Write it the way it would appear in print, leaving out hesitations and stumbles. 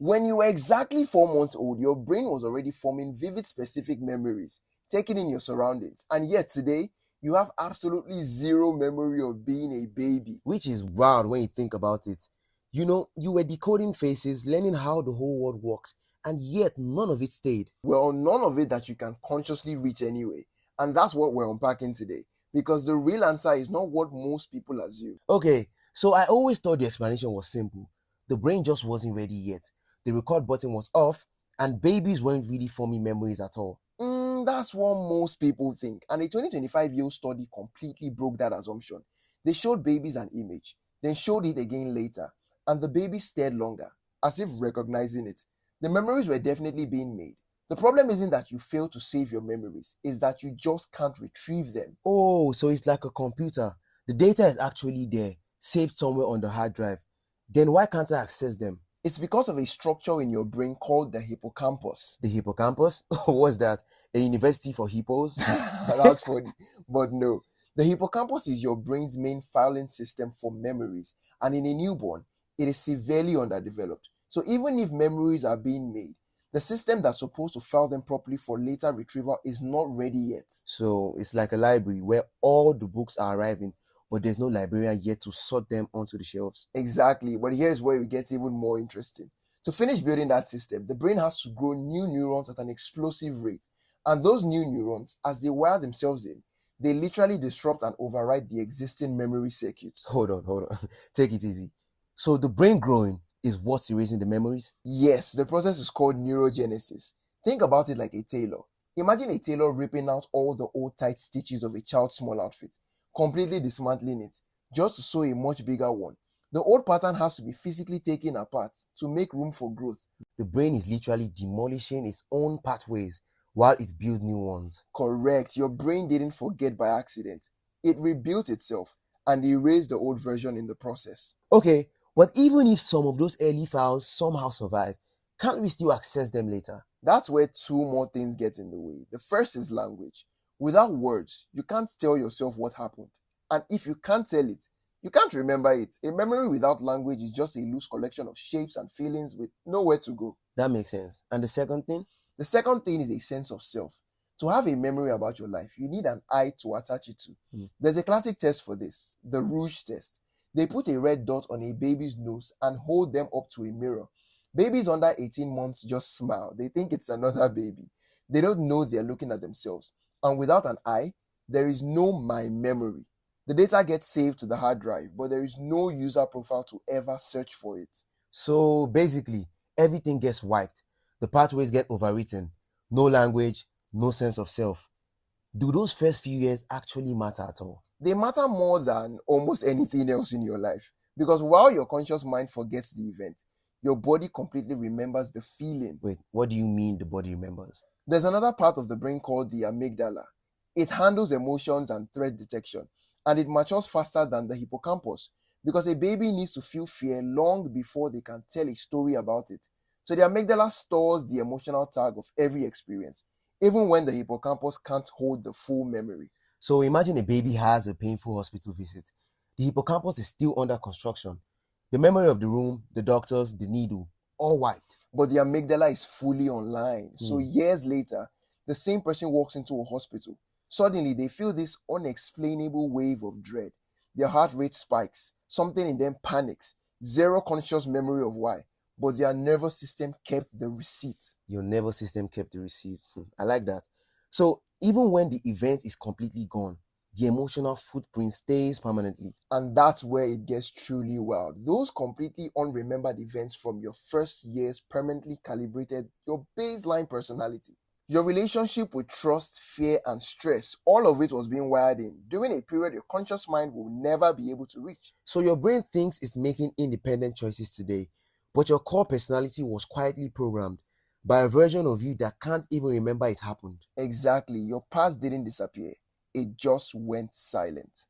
When you were exactly 4 months old, your brain was already forming vivid specific memories, taking in your surroundings. And yet today, you have absolutely zero memory of being a baby. Which is wild when you think about it. You were decoding faces, learning how the whole world works, and yet none of it stayed. Well, none of it that you can consciously reach anyway. And that's what we're unpacking today. Because the real answer is not what most people assume. Okay, so I always thought the explanation was simple. The brain just wasn't ready yet. The record button was off, and babies weren't really forming memories at all. That's what most people think. And a 2025 YALE study completely broke that assumption. They showed babies an image, then showed it again later, and the baby stared longer, as if recognizing it. The memories were definitely being made. The problem isn't that you fail to save your memories, it's that you just can't retrieve them. Oh, so it's like a computer. The data is actually there, saved somewhere on the hard drive. Then why can't I access them? It's because of a structure in your brain called the hippocampus. The hippocampus? What's that? A university for hippos? That's funny, but no. The hippocampus is your brain's main filing system for memories, and in a newborn, it is severely underdeveloped. So even if memories are being made, the system that's supposed to file them properly for later retrieval is not ready yet. So it's like a library where all the books are arriving, but there's no librarian yet to sort them onto the shelves. Exactly, but here's where it gets even more interesting. To finish building that system, the brain has to grow new neurons at an explosive rate. And those new neurons, as they wire themselves in, they literally disrupt and override the existing memory circuits. Hold on. Take it easy. So the brain growing is what's erasing the memories? Yes, the process is called neurogenesis. Think about it like a tailor. Imagine a tailor ripping out all the old tight stitches of a child's small outfit, completely dismantling it, just to sew a much bigger one. The old pattern has to be physically taken apart to make room for growth. The brain is literally demolishing its own pathways while it builds new ones. Correct, your brain didn't forget by accident. It rebuilt itself and erased the old version in the process. Okay, but even if some of those early files somehow survive, can't we still access them later? That's where two more things get in the way. The first is language. Without words, you can't tell yourself what happened. And if you can't tell it, you can't remember it. A memory without language is just a loose collection of shapes and feelings with nowhere to go. That makes sense. And the second thing? The second thing is a sense of self. To have a memory about your life, you need an I to attach it to. There's a classic test for this, the Rouge Test. They put a red dot on a baby's nose and hold them up to a mirror. Babies under 18 months just smile. They think it's another baby. They don't know they're looking at themselves. And without an I, there is no my memory. The data gets saved to the hard drive, but there is no user profile to ever search for it. So basically, everything gets wiped. The pathways get overwritten. No language, no sense of self. Do those first few years actually matter at all? They matter more than almost anything else in your life. Because while your conscious mind forgets the event, your body completely remembers the feeling. Wait, what do you mean the body remembers? There's another part of the brain called the amygdala. It handles emotions and threat detection, and it matures faster than the hippocampus because a baby needs to feel fear long before they can tell a story about it. So the amygdala stores the emotional tag of every experience, even when the hippocampus can't hold the full memory. So imagine a baby has a painful hospital visit. The hippocampus is still under construction. The memory of the room, the doctors, the needle, all wiped. But the amygdala is fully online. So years later, the same person walks into a hospital. Suddenly, they feel this unexplainable wave of dread. Their heart rate spikes. Something in them panics. Zero conscious memory of why. But their nervous system kept the receipt. Your nervous system kept the receipt. I like that. So even when the event is completely gone, the emotional footprint stays permanently. And that's where it gets truly wild. Those completely unremembered events from your first years permanently calibrated your baseline personality. Your relationship with trust, fear, and stress, all of it was being wired in during a period your conscious mind will never be able to reach. So your brain thinks it's making independent choices today, but your core personality was quietly programmed by a version of you that can't even remember it happened. Exactly. Your past didn't disappear. It just went silent.